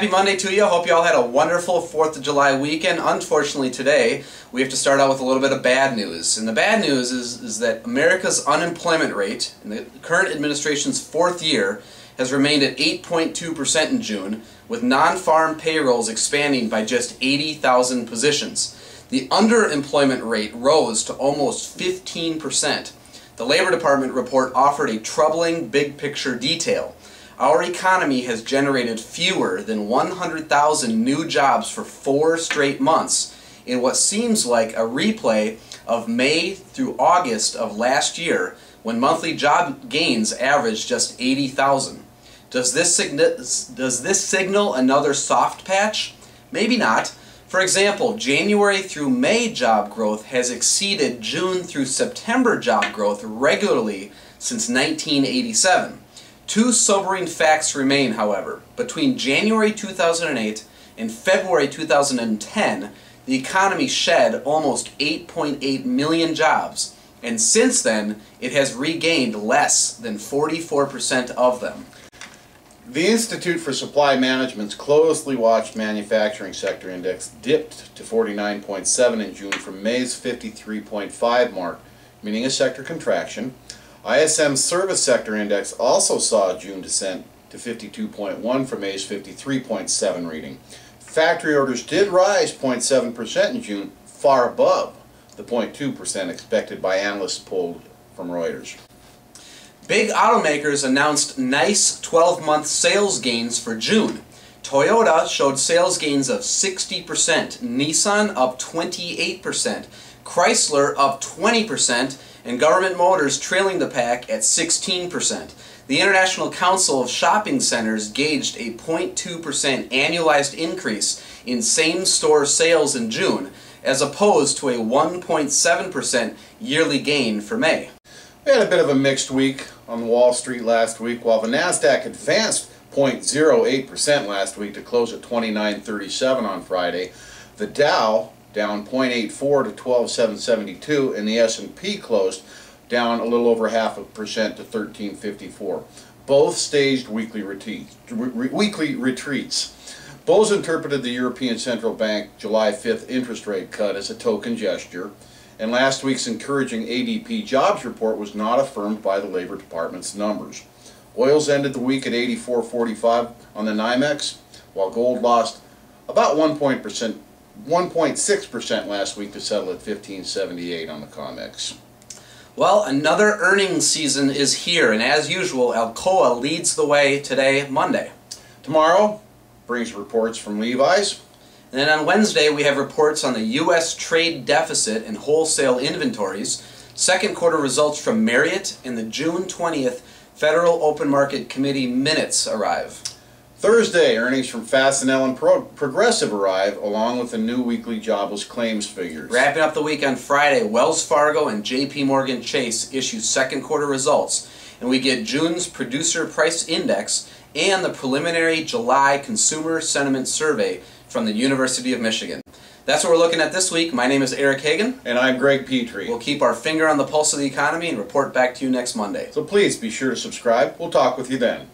happy Monday to you. Hope you all had a wonderful 4th of July weekend. Unfortunately today, we have to start out with a little bit of bad news. And the bad news is that America's unemployment rate, in the current administration's 4th year, has remained at 8.2% in June, with non-farm payrolls expanding by just 80,000 positions. The underemployment rate rose to almost 15%. The Labor Department report offered a troubling big-picture detail. Our economy has generated fewer than 100,000 new jobs for 4 straight months in what seems like a replay of May through August of last year, when monthly job gains averaged just 80,000. Does this signal another soft patch? Maybe not. For example, January through May job growth has exceeded June through September job growth regularly since 1987. Two sobering facts remain, however. Between January 2008 and February 2010, the economy shed almost 8.8 million jobs, and since then, it has regained less than 44% of them. The Institute for Supply Management's closely watched manufacturing sector index dipped to 49.7 in June from May's 53.5 mark, meaning a sector contraction. ISM's service sector index also saw a June descent to 52.1 from May's 53.7 reading. Factory orders did rise 0.7% in June, far above the 0.2% expected by analysts polled from Reuters. Big automakers announced nice 12-month sales gains for June. Toyota showed sales gains of 60%, Nissan up 28%, Chrysler up 20%, and Government Motors trailing the pack at 16%. The International Council of Shopping Centers gauged a 0.2% annualized increase in same-store sales in June, as opposed to a 1.7% yearly gain for May. We had a bit of a mixed week on Wall Street last week. While the NASDAQ advanced 0.08% last week to close at 2937 on Friday, the Dow down 0.84 to 12,772, and the S&P closed down a little over 0.5% to 1354. Both staged weekly retreats. Both interpreted the European Central Bank July 5th interest rate cut as a token gesture, and last week's encouraging ADP jobs report was not affirmed by the Labor Department's numbers. Oils ended the week at 84.45 on the NYMEX, while gold lost about 1.6% last week to settle at 15.78 on the COMEX. Well, another earnings season is here, and as usual, Alcoa leads the way today, Monday. Tomorrow brings reports from Levi's. And then on Wednesday, we have reports on the U.S. trade deficit and wholesale inventories, second quarter results from Marriott, and the June 20th Federal Open Market Committee minutes arrive. Thursday, earnings from Fastenal and Progressive arrive, along with the new weekly jobless claims figures. Wrapping up the week on Friday, Wells Fargo and J.P. Morgan Chase issue second quarter results, and we get June's Producer Price Index and the preliminary July Consumer Sentiment Survey from the University of Michigan. That's what we're looking at this week. My name is Eric Hagen. And I'm Greg Petrie. We'll keep our finger on the pulse of the economy and report back to you next Monday. So please be sure to subscribe. We'll talk with you then.